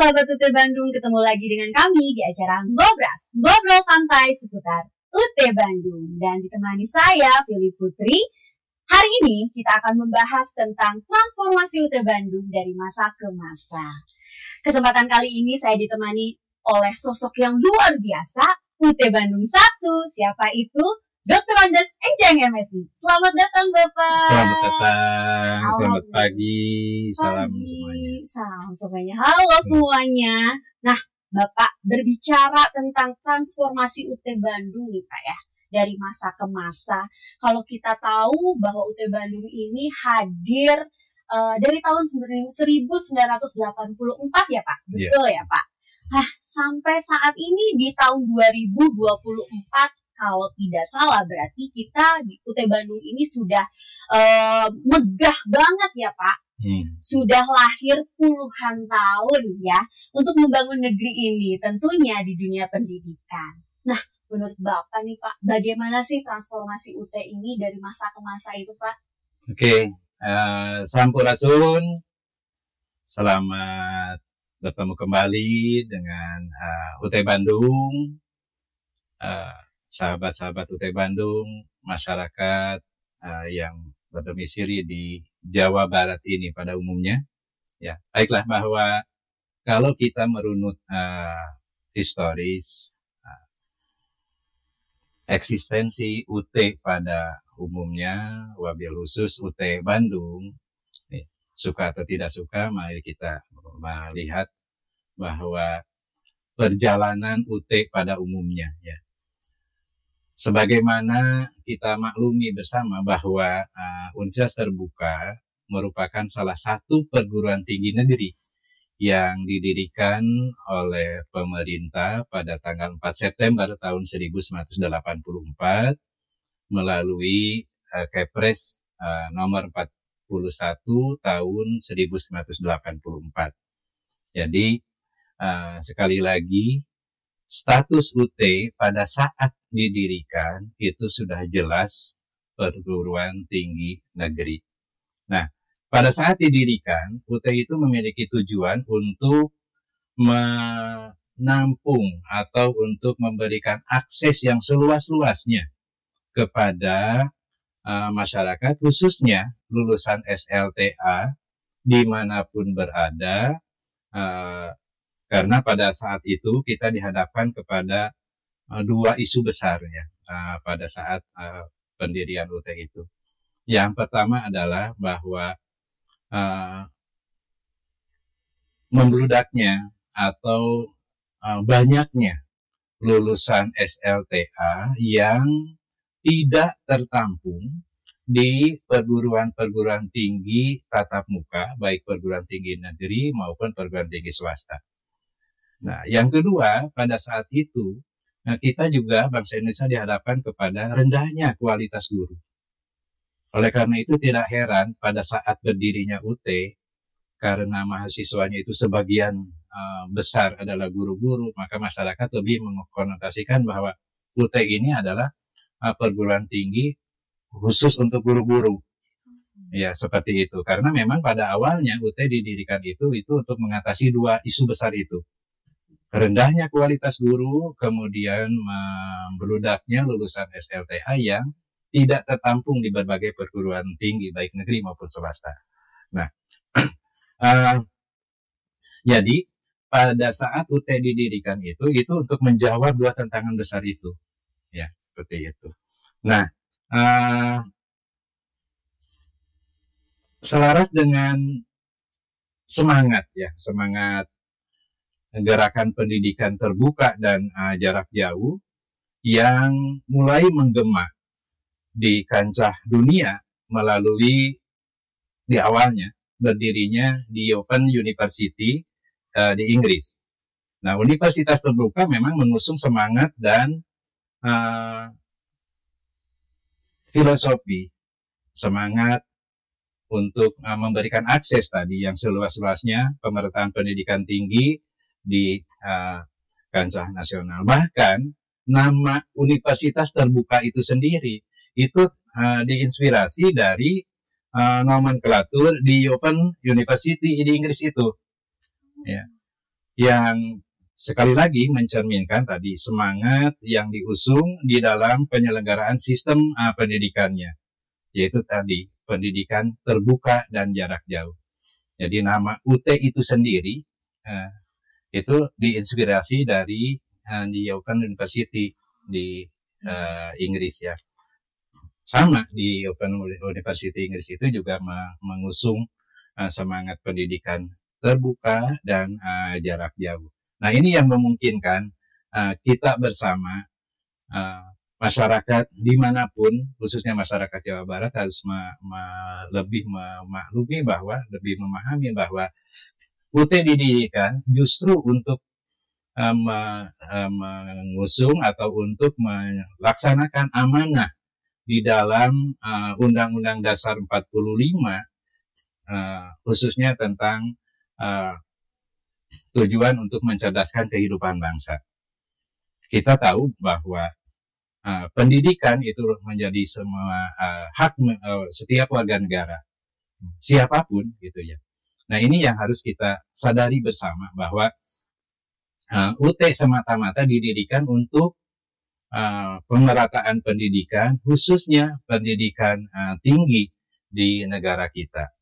sahabat UT Bandung, ketemu lagi dengan kami di acara Ngobras, ngobrol santai seputar UT Bandung. Dan ditemani saya, Fili Putri. Hari ini kita akan membahas tentang transformasi UT Bandung dari masa ke masa. Kesempatan kali ini saya ditemani oleh sosok yang luar biasa, UT Bandung 1. Siapa itu? Dr. Andes Enjang MSI. Selamat datang Bapak. Selamat datang, selamat pagi, salam semuanya. Salam semuanya, halo semuanya. Nah Bapak, berbicara tentang transformasi UT Bandung nih Pak ya, dari masa ke masa. Kalau kita tahu bahwa UT Bandung ini hadir dari tahun 1984 ya Pak, betul ya Pak? Sampai saat ini di tahun 2024, kalau tidak salah berarti kita di UT Bandung ini sudah megah banget ya Pak. Sudah lahir puluhan tahun ya untuk membangun negeri ini, tentunya di dunia pendidikan. Nah, menurut Bapak nih Pak, bagaimana sih transformasi UT ini dari masa ke masa itu Pak? Oke, Sampurasun, selamat bertemu kembali dengan UT Bandung. Sahabat-sahabat UT Bandung, masyarakat yang berdomisili di Jawa Barat ini pada umumnya. Ya, baiklah, bahwa kalau kita merunut historis eksistensi UT pada umumnya, wabil khusus UT Bandung, suka atau tidak suka, mari kita melihat bahwa perjalanan UT pada umumnya ya. Sebagaimana kita maklumi bersama bahwa Universitas Terbuka merupakan salah satu perguruan tinggi negeri yang didirikan oleh pemerintah pada tanggal 4 September tahun 1984 melalui Kepres nomor 41 tahun 1984. Jadi sekali lagi, status UT pada saat didirikan itu sudah jelas perguruan tinggi negeri. Nah, pada saat didirikan, UT itu memiliki tujuan untuk menampung atau untuk memberikan akses yang seluas-luasnya kepada masyarakat, khususnya lulusan SLTA dimanapun berada, karena pada saat itu kita dihadapkan kepada dua isu besar ya pada saat pendirian UT itu. Yang pertama adalah bahwa membludaknya atau banyaknya lulusan SLTA yang tidak tertampung di perguruan-perguruan tinggi tatap muka, baik perguruan tinggi negeri maupun perguruan tinggi swasta. Nah, yang kedua, pada saat itu, kita juga bangsa Indonesia dihadapkan kepada rendahnya kualitas guru. Oleh karena itu, tidak heran pada saat berdirinya UT, karena mahasiswanya itu sebagian besar adalah guru-guru, maka masyarakat lebih mengkonotasikan bahwa UT ini adalah perguruan tinggi khusus untuk guru-guru. Ya, seperti itu. Karena memang pada awalnya UT didirikan itu untuk mengatasi dua isu besar itu. Rendahnya kualitas guru, kemudian membludaknya lulusan SLTA yang tidak tertampung di berbagai perguruan tinggi, baik negeri maupun swasta. Nah, jadi pada saat UT didirikan itu untuk menjawab dua tantangan besar itu. Ya, seperti itu. Nah, selaras dengan semangat gerakan pendidikan terbuka dan jarak jauh yang mulai menggema di kancah dunia melalui di awalnya berdirinya di Open University di Inggris. Nah, Universitas Terbuka memang mengusung semangat dan filosofi, semangat untuk memberikan akses tadi yang seluas-luasnya pemerataan pendidikan tinggi di kancah nasional. Bahkan nama Universitas Terbuka itu sendiri itu diinspirasi dari nomenklatur di Open University di Inggris itu. Ya. yang sekali lagi mencerminkan tadi semangat yang diusung di dalam penyelenggaraan sistem pendidikannya, yaitu tadi pendidikan terbuka dan jarak jauh. Jadi nama UT itu sendiri itu diinspirasi dari di Open University di Inggris ya. Sama di Open University Inggris itu juga mengusung semangat pendidikan terbuka dan jarak jauh. Nah, ini yang memungkinkan kita bersama masyarakat dimanapun, khususnya masyarakat Jawa Barat harus lebih memaklumi bahwa, lebih memahami bahwa UT didirikan justru untuk mengusung atau untuk melaksanakan amanah di dalam Undang-Undang Dasar 45, khususnya tentang tujuan untuk mencerdaskan kehidupan bangsa. Kita tahu bahwa pendidikan itu menjadi semua hak setiap warga negara, siapapun gitu ya. Nah, ini yang harus kita sadari bersama bahwa UT semata-mata didirikan untuk pemerataan pendidikan, khususnya pendidikan tinggi di negara kita.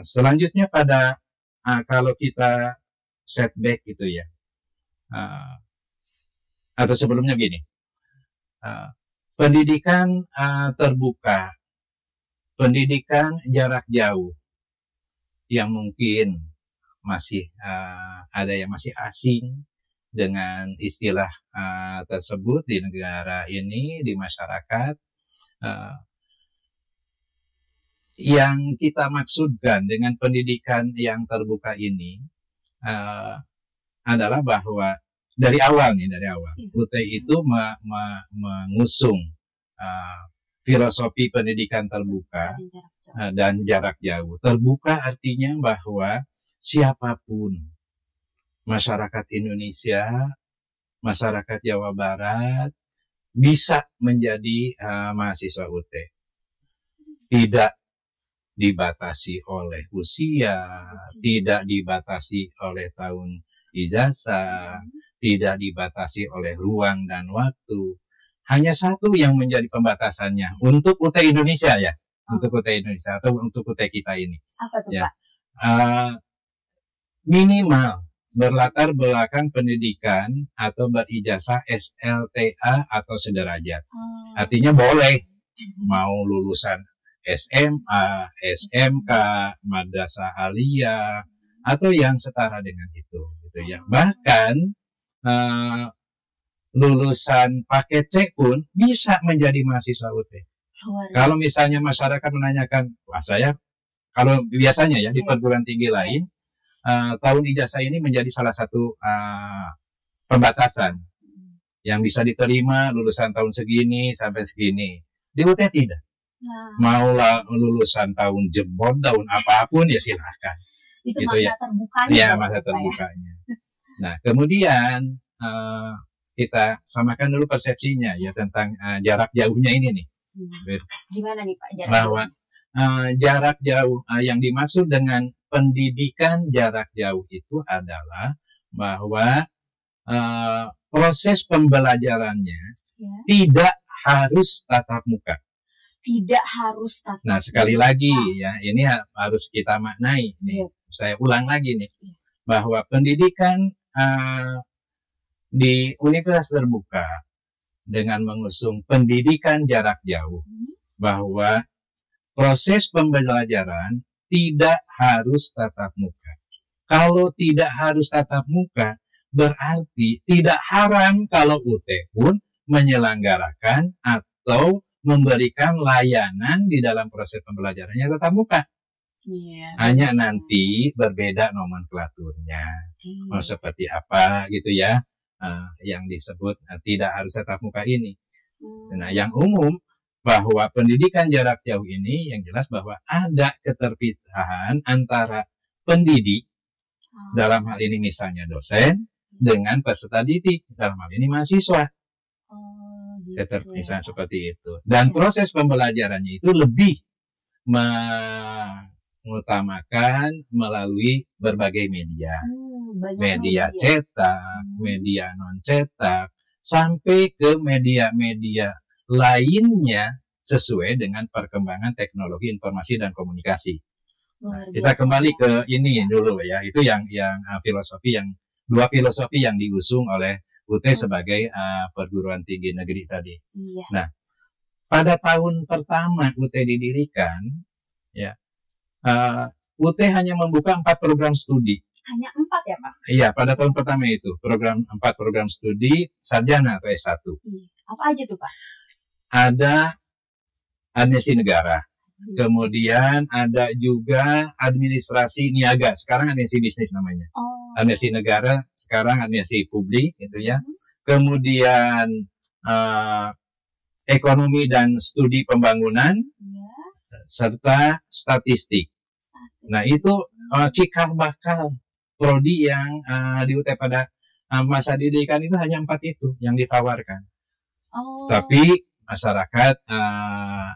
Selanjutnya pada kalau kita setback gitu ya, atau sebelumnya gini, pendidikan terbuka, pendidikan jarak jauh yang mungkin masih ada yang masih asing dengan istilah tersebut di negara ini, di masyarakat. Yang kita maksudkan dengan pendidikan yang terbuka ini adalah bahwa dari awal UT itu mengusung filosofi pendidikan terbuka dan jarak jauh. Terbuka artinya bahwa siapapun masyarakat Indonesia, masyarakat Jawa Barat bisa menjadi mahasiswa UT. Tidak dibatasi oleh usia, tidak dibatasi oleh tahun ijazah, tidak dibatasi oleh ruang dan waktu. Hanya satu yang menjadi pembatasannya untuk UT Indonesia ya, untuk UT Indonesia atau untuk UT kita ini. Apa tuh, ya. Pak? Minimal berlatar belakang pendidikan atau berijazah SLTA atau sederajat. Artinya boleh mau lulusan SMA, SMK, madrasah aliyah, atau yang setara dengan itu, gitu ya. Bahkan lulusan paket C pun bisa menjadi mahasiswa UT. Kalau misalnya masyarakat menanyakan, wah saya, kalau biasanya ya di perguruan tinggi lain, tahun ijazah ini menjadi salah satu pembatasan yang bisa diterima lulusan tahun segini sampai segini. Di UT tidak. Mau lulusan tahun jebot, tahun apapun ya silahkan. Itu gitu masa ya. terbukanya. Ya, masa terbukanya. Nah, kemudian kita samakan dulu persepsinya ya tentang jarak jauhnya ini nih. Gimana nih Pak jarak bahwa jarak jauh yang dimaksud dengan pendidikan jarak jauh itu adalah bahwa proses pembelajarannya tidak harus tatap muka. Tidak harus tatap muka. Nah, sekali lagi ya, ini harus kita maknai nih. Saya ulang lagi nih, bahwa pendidikan di universitas terbuka dengan mengusung pendidikan jarak jauh, bahwa proses pembelajaran tidak harus tatap muka. Kalau tidak harus tatap muka, berarti tidak haram kalau UT pun menyelenggarakan atau memberikan layanan di dalam proses pembelajarannya tatap muka. Hanya nanti berbeda nomenklaturnya. Mau seperti apa gitu ya, yang disebut tidak harus tatap muka ini. Nah, yang umum bahwa pendidikan jarak jauh ini yang jelas bahwa ada keterpisahan antara pendidik, dalam hal ini misalnya dosen, dengan peserta didik, dalam hal ini mahasiswa. Keterpisahan seperti itu. Dan proses pembelajarannya itu lebih mengutamakan melalui berbagai media. Media cetak, media non-cetak, sampai ke media-media lainnya sesuai dengan perkembangan teknologi informasi dan komunikasi. Nah, kita kembali ke ini dulu ya, itu yang dua filosofi yang diusung oleh UT sebagai perguruan tinggi negeri tadi. Nah, pada tahun pertama UT didirikan, ya, UT hanya membuka 4 program studi. Hanya 4 ya Pak? Iya, pada tahun pertama itu 4 program studi sarjana atau S1. Apa aja tuh Pak? Ada administrasi negara, kemudian ada juga administrasi niaga, sekarang administrasi bisnis namanya. Administrasi negara, sekarang administrasi publik, gitu ya. Kemudian ekonomi dan studi pembangunan, serta statistik. Nah, itu cikal bakal prodi yang di UT pada masa didikan itu hanya 4 itu yang ditawarkan. Tapi masyarakat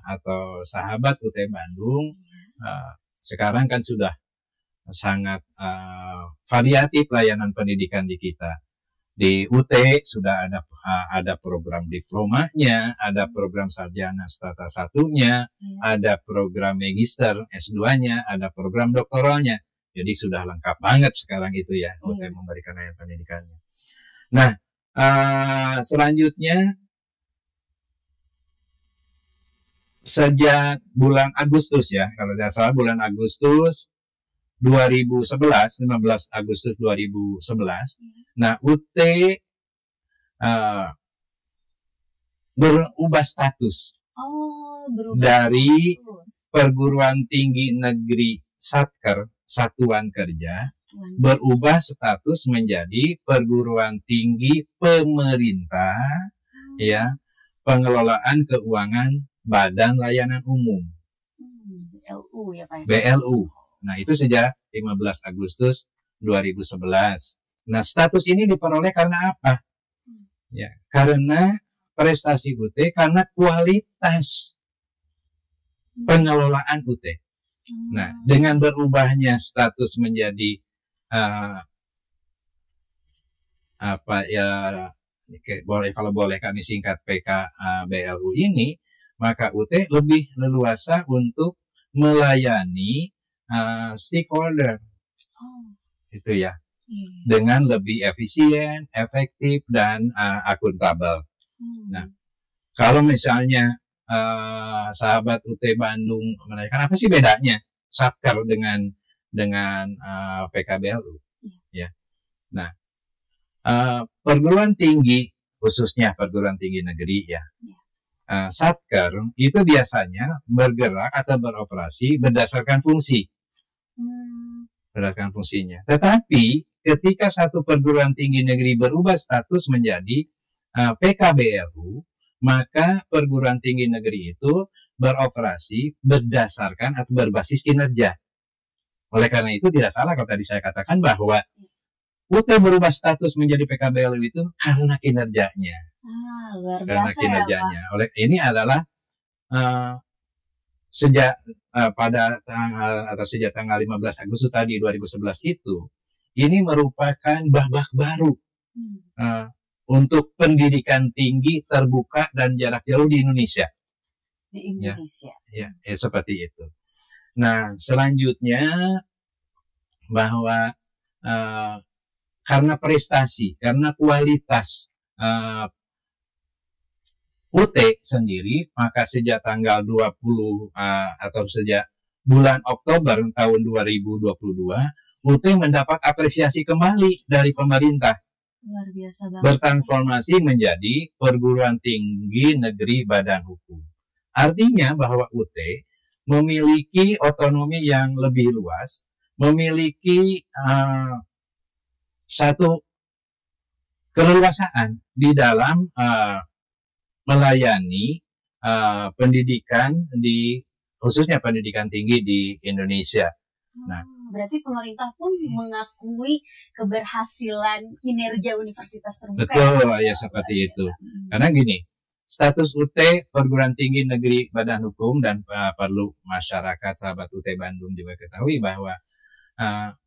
atau sahabat UT Bandung sekarang kan sudah sangat variatif layanan pendidikan di kita. Di UT sudah ada program diplomanya, ada program sarjana strata 1-nya, ada program magister S2-nya, ada program doktoralnya. Jadi sudah lengkap banget sekarang itu ya, UT memberikan layanan pendidikannya. Nah, selanjutnya sejak bulan Agustus ya, kalau tidak salah bulan Agustus 2011, 15 Agustus 2011, nah UT berubah status dari perguruan tinggi negeri Satker, Satuan Kerja, berubah status menjadi perguruan tinggi pemerintah, ya, pengelolaan keuangan Badan Layanan Umum, BLU ya Pak? BLU. Nah, itu sejak 15 Agustus 2011. Nah, status ini diperoleh karena apa? Ya, karena prestasi UT, karena kualitas pengelolaan UT. Nah, dengan berubahnya status menjadi kalau boleh kami singkat PKBLU ini, maka UT lebih leluasa untuk melayani stakeholder, itu ya, dengan lebih efisien, efektif, dan akuntabel. Nah, kalau misalnya sahabat UT Bandung menanyakan apa sih bedanya Satker dengan PKBLU, ya. Nah, perguruan tinggi, khususnya perguruan tinggi negeri ya, Satker itu biasanya bergerak atau beroperasi berdasarkan fungsi. Berdasarkan fungsinya. Tetapi ketika satu perguruan tinggi negeri berubah status menjadi PKBLU, maka perguruan tinggi negeri itu beroperasi berdasarkan atau berbasis kinerja. Oleh karena itu tidak salah kalau tadi saya katakan bahwa UT berubah status menjadi PKBLU itu karena kinerjanya. Luar biasa karena kinerjanya. Ya, oleh ini adalah sejak tanggal 15 Agustus tadi 2011 itu, ini merupakan babak baru untuk pendidikan tinggi terbuka dan jarak jauh di Indonesia. Di Indonesia. Ya, seperti itu. Nah, selanjutnya bahwa karena prestasi, karena kualitas UT sendiri, maka sejak tanggal 20 atau sejak bulan Oktober tahun 2022, UT mendapat apresiasi kembali dari pemerintah. Luar biasa banget. Bertransformasi menjadi perguruan tinggi negeri badan hukum. Artinya bahwa UT memiliki otonomi yang lebih luas, memiliki satu keleluasaan di dalam melayani pendidikan khususnya pendidikan tinggi di Indonesia. Nah, berarti pemerintah pun mengakui keberhasilan kinerja universitas terbuka. Betul, ya seperti itu. Karena gini, status UT perguruan tinggi negeri badan hukum, dan perlu masyarakat sahabat UT Bandung juga ketahui bahwa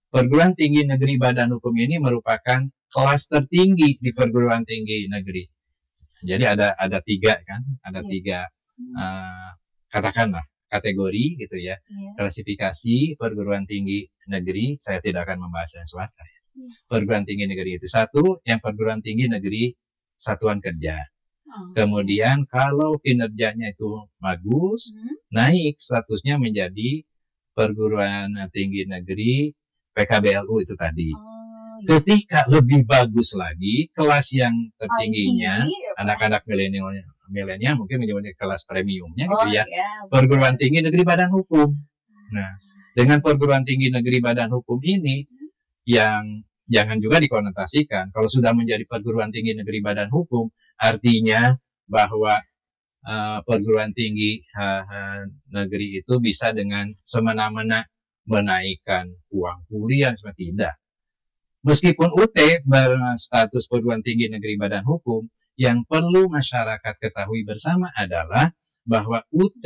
perguruan tinggi negeri badan hukum ini merupakan kelas tertinggi di perguruan tinggi negeri. Jadi ada tiga kan, ada tiga katakanlah kategori gitu ya, klasifikasi perguruan tinggi negeri. Saya tidak akan membahas yang swasta ya. Perguruan tinggi negeri itu satu, yang perguruan tinggi negeri satuan kerja. Kemudian kalau kinerjanya itu bagus, naik statusnya menjadi perguruan tinggi negeri PKBLU itu tadi. Ketika lebih bagus lagi, kelas yang tertingginya, anak-anak milenial mungkin menjadi kelas premiumnya gitu ya. Perguruan tinggi negeri badan hukum. Nah, dengan perguruan tinggi negeri badan hukum ini, yang jangan juga dikonotasikan kalau sudah menjadi perguruan tinggi negeri badan hukum, artinya bahwa perguruan tinggi negeri itu bisa dengan semena-mena menaikkan uang kuliah, tidak. Meskipun UT berstatus perguruan tinggi negeri badan hukum, yang perlu masyarakat ketahui bersama adalah bahwa UT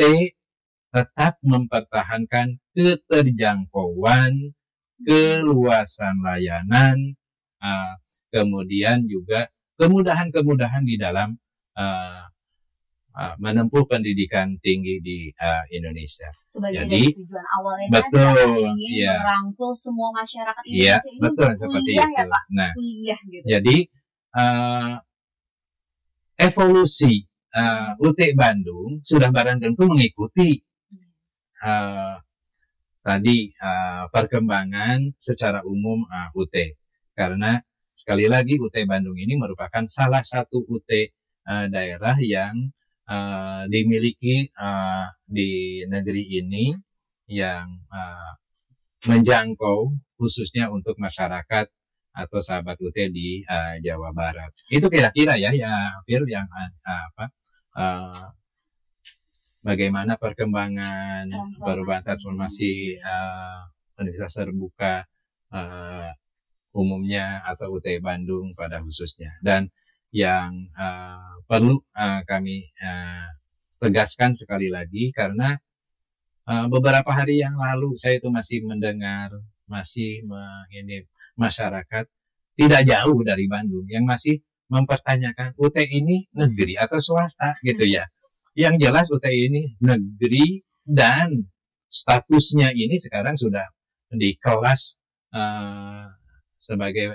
tetap mempertahankan keterjangkauan, keluasan layanan, kemudian juga kemudahan-kemudahan di dalam menempuh pendidikan tinggi di Indonesia. Sebagai jadi tujuan awalnya betul, ingin merangkul semua masyarakat Indonesia ini betul seperti itu. Ya, Pak? Nah, kuliah, gitu. Jadi evolusi UT Bandung sudah barang tentu mengikuti tadi perkembangan secara umum UT, karena sekali lagi UT Bandung ini merupakan salah satu UT daerah yang dimiliki di negeri ini, yang menjangkau khususnya untuk masyarakat atau sahabat UT di Jawa Barat. Itu kira-kira ya Phil, yang bagaimana perkembangan perubahan transformasi Universitas Terbuka umumnya atau UT Bandung pada khususnya. Dan yang perlu kami tegaskan sekali lagi, karena beberapa hari yang lalu saya itu masih mendengar, ini masyarakat tidak jauh dari Bandung yang masih mempertanyakan UT ini negeri atau swasta gitu ya. Yang jelas UT ini negeri, dan statusnya ini sekarang sudah di kelas sebagai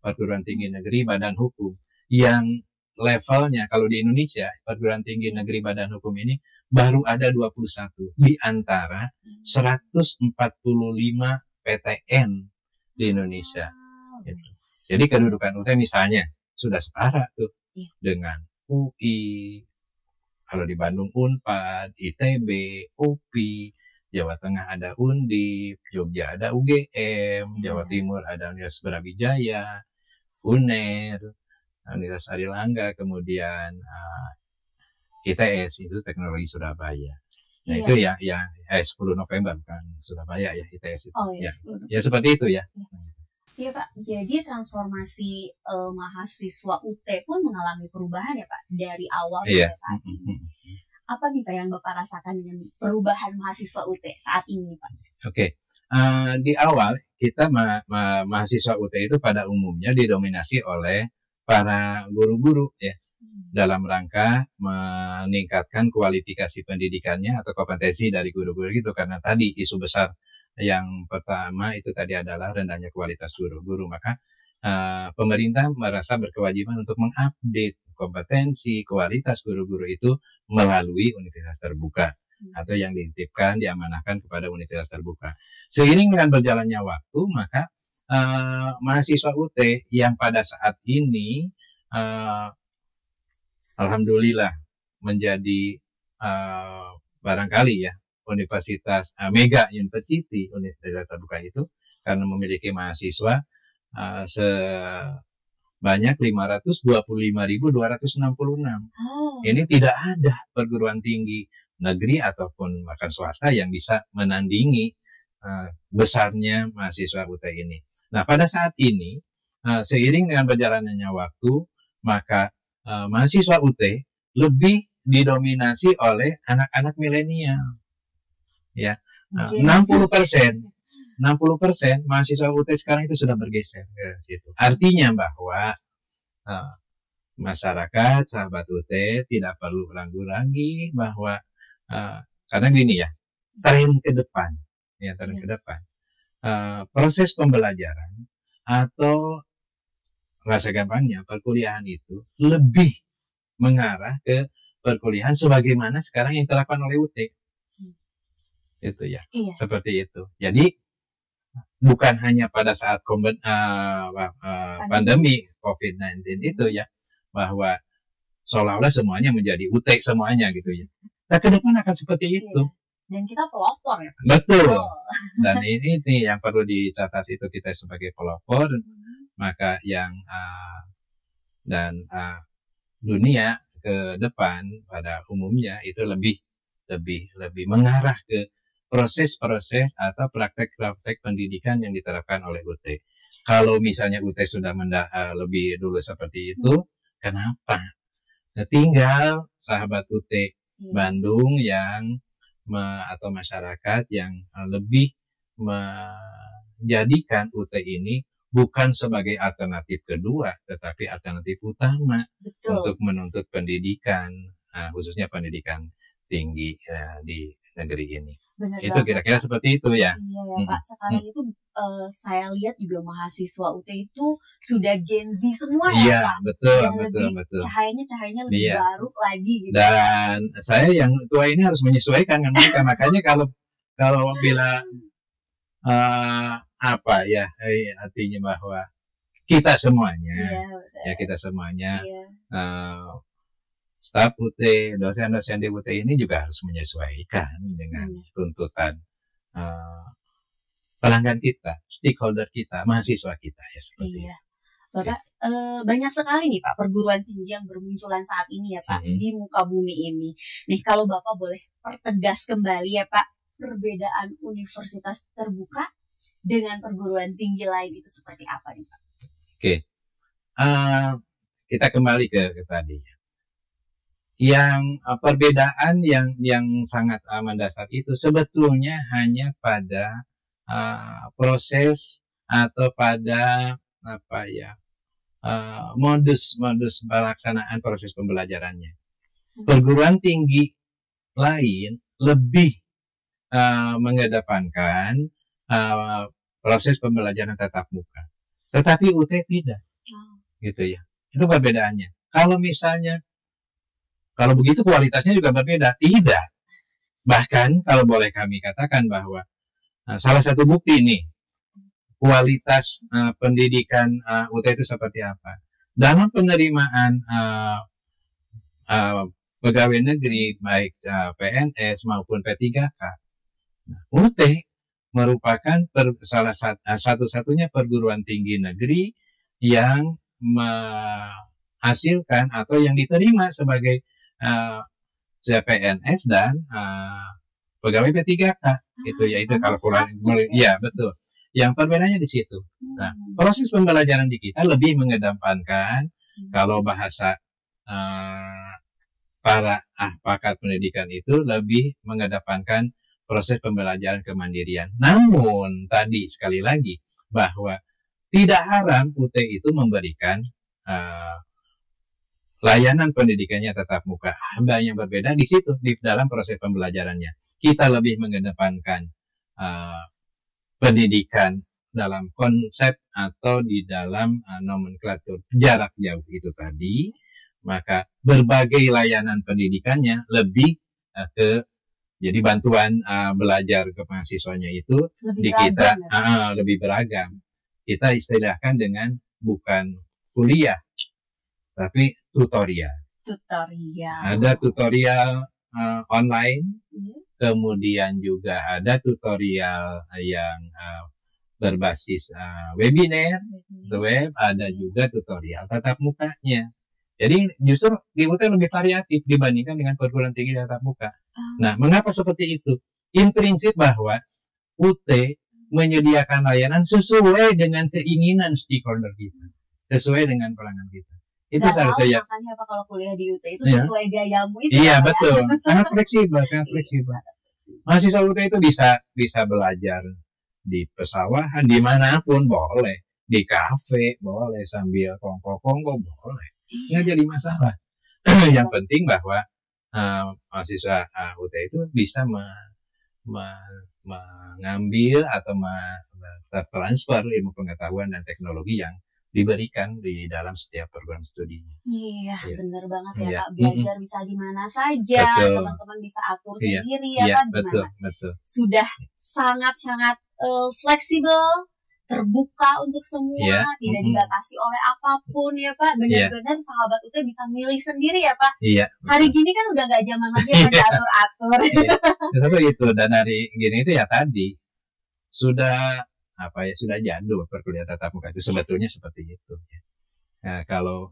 perguruan tinggi negeri badan hukum, yang levelnya kalau di Indonesia perguruan tinggi negeri badan hukum ini baru ada 21 di antara 145 PTN di Indonesia. Gitu. Jadi kedudukan UT misalnya sudah setara tuh dengan UI, kalau di Bandung Unpad, ITB, UPI, Jawa Tengah ada Undip, Jogja ada UGM, Jawa Timur ada Universitas Brawijaya, UNER, Universitas Airlangga, kemudian ITS, itu Teknologi Surabaya. Nah itu ya 10 November kan Surabaya ya, ITS itu. Ya seperti itu ya. Iya Pak, jadi transformasi mahasiswa UT pun mengalami perubahan ya Pak, dari awal sampai saat ini. Apa nih Pak yang Bapak rasakan dengan perubahan mahasiswa UT saat ini Pak? Oke. Di awal kita mahasiswa UT itu pada umumnya didominasi oleh para guru-guru ya, dalam rangka meningkatkan kualifikasi pendidikannya atau kompetensi dari guru-guru itu, karena tadi isu besar yang pertama itu tadi adalah rendahnya kualitas guru-guru. Maka pemerintah merasa berkewajiban untuk mengupdate kompetensi, kualitas guru-guru itu melalui Universitas Terbuka atau yang dititipkan, diamanahkan kepada Universitas Terbuka. Seiring dengan berjalannya waktu, maka mahasiswa UT yang pada saat ini alhamdulillah menjadi barangkali ya Universitas Mega University, Universitas Terbuka itu, karena memiliki mahasiswa sebanyak 525.266. Ini tidak ada perguruan tinggi negeri ataupun bahkan swasta yang bisa menandingi besarnya mahasiswa UT ini. Nah, pada saat ini seiring dengan berjalannya waktu, maka mahasiswa UT lebih didominasi oleh anak-anak milenial. Ya, Gen Z. 60% mahasiswa UT sekarang itu sudah bergeser ke situ. Artinya bahwa masyarakat, sahabat UT tidak perlu ragu lagi bahwa kadang gini ya, tren ke depan, ke depan, proses pembelajaran atau rasa gampangnya perkuliahan itu lebih mengarah ke perkuliahan sebagaimana sekarang yang dilakukan oleh UT. Itu ya, seperti itu. Jadi bukan hanya pada saat pandemi COVID-19 itu ya, bahwa seolah-olah semuanya menjadi UT semuanya gitu ya. Nah, ke depan akan seperti itu. Dan kita pelopor ya. Betul. Dan ini yang perlu dicatat itu, kita sebagai pelopor, maka yang dunia ke depan pada umumnya itu lebih mengarah ke proses-proses atau praktek-praktek pendidikan yang diterapkan oleh UT. Kalau misalnya UT sudah lebih dulu seperti itu, kenapa? Nah, tinggal sahabat UT Bandung yang atau masyarakat yang lebih menjadikan UT ini bukan sebagai alternatif kedua, tetapi alternatif utama. Untuk menuntut pendidikan, khususnya pendidikan tinggi di negeri ini. Benar itu kira-kira seperti itu ya. Iya ya Pak, sekarang itu saya lihat juga mahasiswa UT itu sudah Gen Z semua ya Pak. Betul. Cahayanya lebih baru lagi gitu. Dan saya yang tua ini harus menyesuaikan dengan mereka. Makanya kalau bila artinya bahwa kita semuanya, staf UT, dosen-dosen di UT ini juga harus menyesuaikan dengan tuntutan pelanggan kita, stakeholder kita, mahasiswa kita ya seperti itu. Bapak, banyak sekali nih Pak perguruan tinggi yang bermunculan saat ini ya Pak di muka bumi ini. Nih kalau Bapak boleh pertegas kembali ya Pak, perbedaan universitas terbuka dengan perguruan tinggi lain itu seperti apa nih Pak? Oke, kita kembali ke tadi. Yang perbedaan yang sangat mendasar itu sebetulnya hanya pada proses atau pada modus pelaksanaan proses pembelajarannya. Perguruan tinggi lain lebih mengedepankan proses pembelajaran tatap muka, tetapi UT tidak, gitu ya. Itu perbedaannya. Kalau begitu kualitasnya juga berbeda. Tidak. Bahkan kalau boleh kami katakan bahwa salah satu bukti ini kualitas pendidikan UT itu seperti apa. Dalam penerimaan pegawai negeri baik PNS maupun P3K, UT merupakan satu-satunya perguruan tinggi negeri yang menghasilkan atau yang diterima sebagai PNS dan pegawai P3K itu yaitu kalkulasi. Iya betul. Yang perbedaannya di situ. Nah, proses pembelajaran di kita lebih mengedepankan kalau bahasa para pakar pendidikan itu lebih mengedepankan proses pembelajaran kemandirian. Namun tadi sekali lagi bahwa tidak haram UT itu memberikan layanan pendidikannya tatap muka. Yang berbeda di situ di dalam proses pembelajarannya. Kita lebih mengedepankan pendidikan dalam konsep atau di dalam nomenklatur jarak jauh itu tadi, maka berbagai layanan pendidikannya lebih jadi bantuan belajar ke mahasiswanya itu lebih beragam. Kita istilahkan dengan bukan kuliah tapi tutorial. Ada tutorial online, kemudian juga ada tutorial yang berbasis webinar, web, ada juga tutorial tatap mukanya. Jadi justru di UT lebih variatif dibandingkan dengan perguruan tinggi tatap muka. Nah, mengapa seperti itu? In prinsip bahwa UT menyediakan layanan sesuai dengan keinginan stakeholder kita, sesuai dengan pelanggan kita. Itu Nggak salah tahu satu ya. makanya apa kalau kuliah di UT itu Iya. sesuai gayamu itu Iya ya, Pak, ya? betul, sangat fleksibel, sangat Iya, fleksibel. sangat fleksibel. Mahasiswa UT itu bisa belajar di pesawahan dimanapun boleh, di kafe boleh, sambil kongko-kongko boleh, nggak Iya. jadi masalah. Yang penting bahwa mahasiswa UT itu bisa mengambil atau tertransfer ilmu pengetahuan dan teknologi yang diberikan di dalam setiap program studinya. Iya, Iya. bener banget ya, Iya. Pak. Belajar bisa di mana saja, Betul. teman-teman bisa atur Iya. sendiri ya, Iya, Pak, betul, gimana? betul. Sudah sangat-sangat fleksibel, terbuka untuk semua, Iya. tidak dibatasi oleh apapun ya, Pak. Benar-benar sahabat UT bisa milih sendiri ya, Pak. Iya. Hari gini kan udah nggak zaman lagi yang diatur-atur. Iya. Satu itu, dan hari gini itu ya tadi sudah sudah jadul perkuliahan tatap muka itu sebetulnya seperti itu. Nah, kalau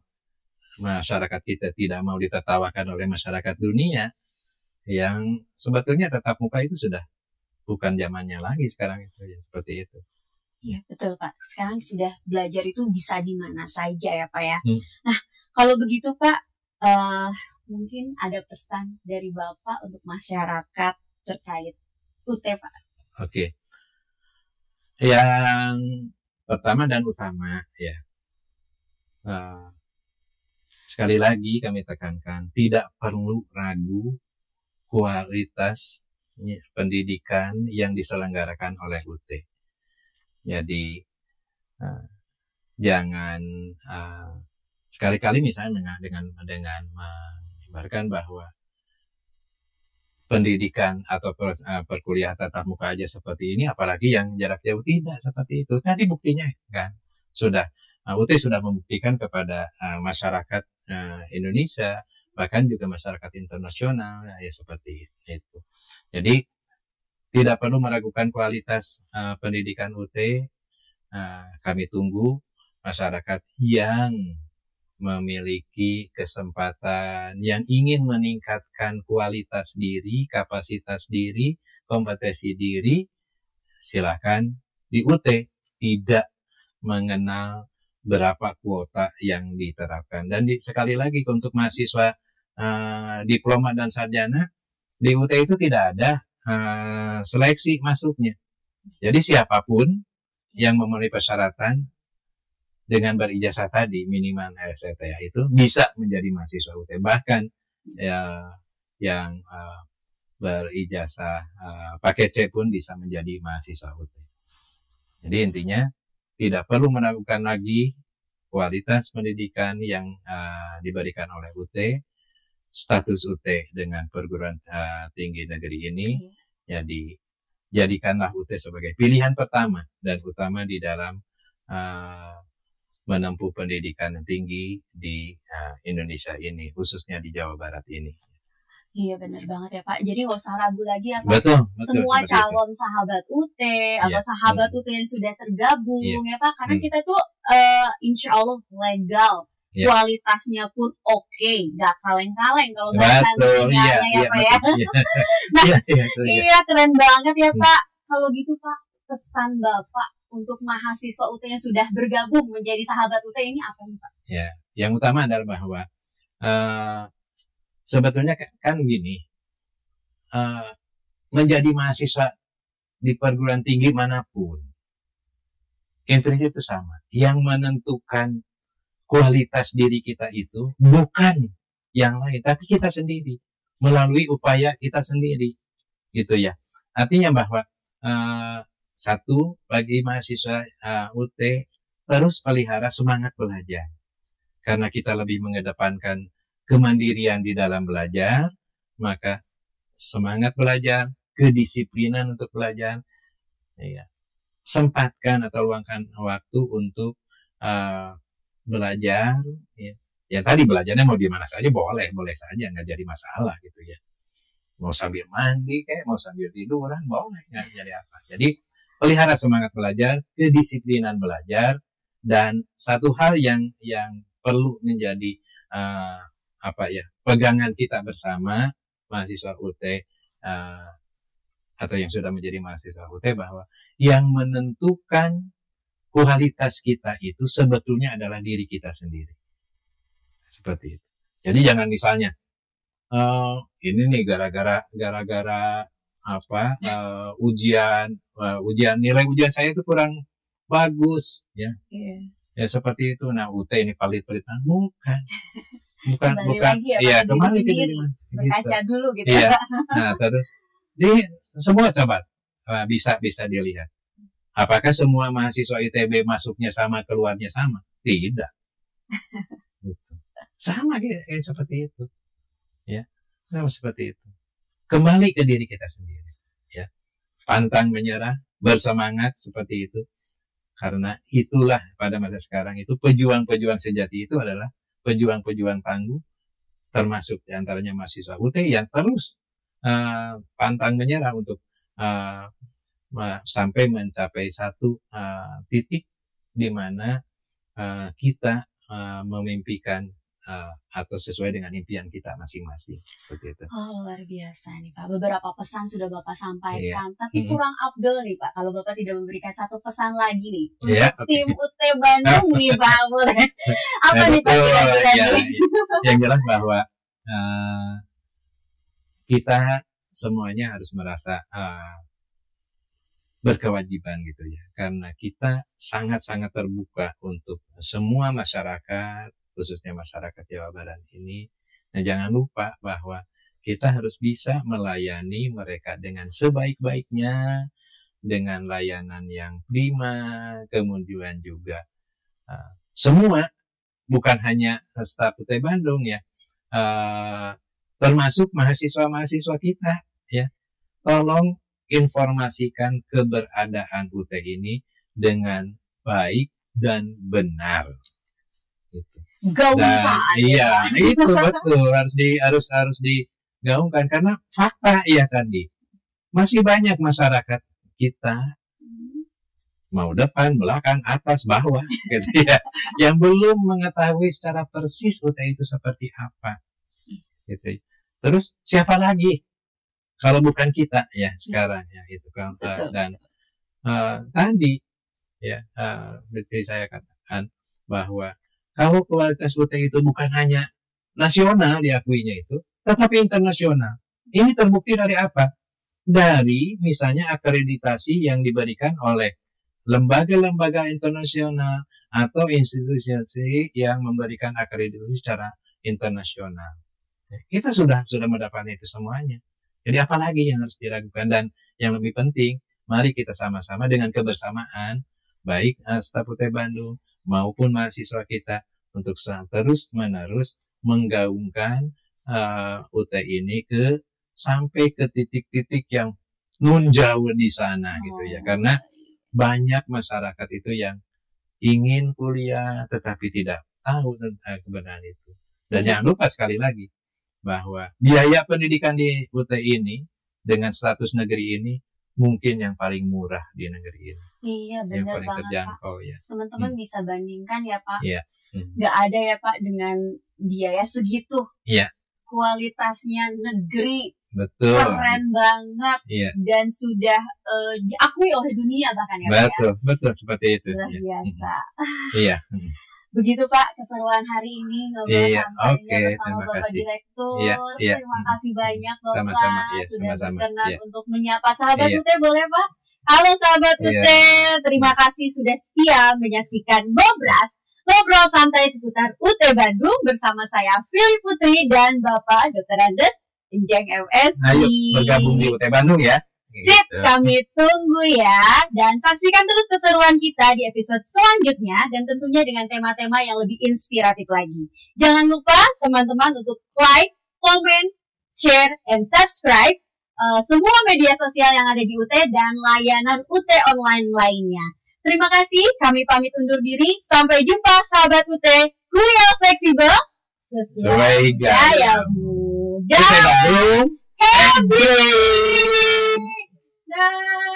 masyarakat kita tidak mau ditertawakan oleh masyarakat dunia, yang sebetulnya tatap muka itu sudah bukan zamannya lagi sekarang itu ya, seperti itu. Iya betul Pak. Sekarang sudah belajar itu bisa di mana saja ya Pak ya. Nah kalau begitu Pak, mungkin ada pesan dari Bapak untuk masyarakat terkait UT Pak. Oke. Yang pertama dan utama ya, sekali lagi kami tekankan, tidak perlu ragu kualitas pendidikan yang diselenggarakan oleh UT. Jadi jangan sekali-kali misalnya dengan mengibarkan bahwa pendidikan atau perkuliahan tatap muka aja seperti ini, apalagi yang jarak jauh, tidak seperti itu. Tadi buktinya kan sudah UT sudah membuktikan kepada masyarakat Indonesia, bahkan juga masyarakat internasional ya seperti itu. Jadi tidak perlu meragukan kualitas pendidikan UT. Kami tunggu masyarakat yang memiliki kesempatan, yang ingin meningkatkan kualitas diri, kapasitas diri, kompetensi diri, silakan di UT. Tidak mengenal berapa kuota yang diterapkan. Dan sekali lagi untuk mahasiswa diploma dan sarjana, di UT itu tidak ada seleksi masuknya. Jadi siapapun yang memenuhi persyaratan dengan berijazah tadi minimal LSTTA itu bisa menjadi mahasiswa UT. Bahkan ya, yang berijazah paket C pun bisa menjadi mahasiswa UT. Jadi intinya tidak perlu meragukan lagi kualitas pendidikan yang diberikan oleh UT. Status UT dengan perguruan tinggi negeri ini jadi jadikanlah UT sebagai pilihan pertama dan utama di dalam menempuh pendidikan tinggi di Indonesia ini, khususnya di Jawa Barat ini. Iya benar banget ya Pak. Jadi nggak usah ragu lagi ya Pak. Betul, semua calon sahabat UT atau sahabat UT yang sudah tergabung ya Pak. Karena kita tuh insya Allah legal. Kualitasnya pun oke, nggak kaleng-kaleng kalau betul, ya Pak ya. Nah, iya keren banget ya Pak. Kalau gitu Pak, pesan Bapak untuk mahasiswa UT yang sudah bergabung menjadi sahabat UT ini apa nih Pak? Ya, yang utama adalah bahwa sebetulnya kan gini, menjadi mahasiswa di perguruan tinggi manapun, in prinsip itu sama. Yang menentukan kualitas diri kita itu bukan yang lain, tapi kita sendiri melalui upaya kita sendiri, gitu ya. Artinya bahwa satu, bagi mahasiswa UT terus pelihara semangat belajar, karena kita lebih mengedepankan kemandirian di dalam belajar, maka semangat belajar, kedisiplinan untuk belajar, ya. Sempatkan atau luangkan waktu untuk belajar, ya. Ya tadi belajarnya mau di mana saja boleh saja, nggak jadi masalah gitu ya. Mau sambil mandi kayak mau sambil tiduran boleh, nggak jadi apa. Jadi pelihara semangat belajar, kedisiplinan belajar, dan satu hal yang perlu menjadi pegangan kita bersama mahasiswa UT atau yang sudah menjadi mahasiswa UT, bahwa yang menentukan kualitas kita itu sebetulnya adalah diri kita sendiri. Seperti itu. Jadi jangan misalnya ini nih gara-gara nilai ujian saya itu kurang bagus ya. Ya seperti itu. Nah, UT ini pelit-pelitan bukan kembali ke diri berkaca dulu gitu. Iya. Nah, terus semua coba bisa dilihat. Apakah semua mahasiswa ITB masuknya sama, keluarnya sama? Tidak. Gitu. Sama kayak seperti itu. Ya. Sama seperti itu. Kembali ke diri kita sendiri, ya. Pantang menyerah, bersemangat seperti itu. Karena itulah pada masa sekarang itu pejuang-pejuang sejati itu adalah pejuang-pejuang tangguh, termasuk diantaranya mahasiswa UT yang terus pantang menyerah untuk sampai mencapai satu titik di mana kita memimpikan atau sesuai dengan impian kita masing-masing, seperti itu. Oh, luar biasa nih Pak. Beberapa pesan sudah Bapak sampaikan, tapi kurang afdol nih Pak kalau Bapak tidak memberikan satu pesan lagi nih untuk tim UT Bandung nih Pak. Boleh? Apa nih Pak kira-kira? Yang jelas bahwa kita semuanya harus merasa berkewajiban gitu ya, karena kita sangat-sangat terbuka untuk semua masyarakat, khususnya masyarakat Jawa Barat ini. Nah, jangan lupa bahwa kita harus bisa melayani mereka dengan sebaik-baiknya, dengan layanan yang prima, kemudian juga semua, bukan hanya staf UT Bandung ya, termasuk mahasiswa-mahasiswa kita ya. Tolong informasikan keberadaan UT ini dengan baik dan benar. Gitu. Gaungkan. Iya, itu betul, harus digaungkan, karena fakta ya tadi masih banyak masyarakat kita mau depan, belakang, atas, bawah gitu ya, yang belum mengetahui secara persis UT itu seperti apa gitu. Terus siapa lagi kalau bukan kita ya sekarang ya itu kan. Dan tadi ya seperti saya katakan bahwa kalau kualitas UT itu bukan hanya nasional diakuinya itu, tetapi internasional. Ini terbukti dari apa? Dari misalnya akreditasi yang diberikan oleh lembaga-lembaga internasional atau institusi yang memberikan akreditasi secara internasional. Kita sudah mendapatkan itu semuanya. Jadi apalagi yang harus diragukan? Dan yang lebih penting, mari kita sama-sama dengan kebersamaan, baik staf UT Bandung maupun mahasiswa kita, untuk terus-menerus menggaungkan UT ini sampai ke titik-titik yang nun jauh di sana gitu ya. Karena banyak masyarakat itu yang ingin kuliah tetapi tidak tahu tentang kebenaran itu. Dan jangan lupa sekali lagi bahwa biaya pendidikan di UT ini dengan status negeri ini mungkin yang paling murah di negeri ini. Iya, benar yang paling banget terjangkau, Pak. Ya. Teman-teman bisa bandingkan ya Pak. Iya. Nggak ada ya Pak dengan biaya segitu. Iya. Kualitasnya negeri. Betul. Keren banget. Iya. Dan sudah diakui oleh dunia bahkan ya Pak. Betul seperti itu. Luar biasa. Iya. Begitu Pak keseruan hari ini ngobrol santai bersama Bapak Direktur. Terima kasih banyak Bapak sama-sama, sudah berkenan iya. untuk menyapa sahabat UT, boleh Pak? Halo sahabat UT, terima kasih sudah setia menyaksikan Ngobras, ngobrol santai seputar UT Bandung bersama saya Fili Putri dan Bapak Dr. Andes Enjeng MS. Ayo bergabung di UT Bandung ya. Sip, kami tunggu ya. Dan saksikan terus keseruan kita di episode selanjutnya, dan tentunya dengan tema-tema yang lebih inspiratif lagi. Jangan lupa teman-teman untuk like, comment, share, and subscribe semua media sosial yang ada di UT dan layanan UT online lainnya. Terima kasih, kami pamit undur diri. Sampai jumpa sahabat UT. Kuliah fleksibel sesuai gayamu. Dan happy! Dah.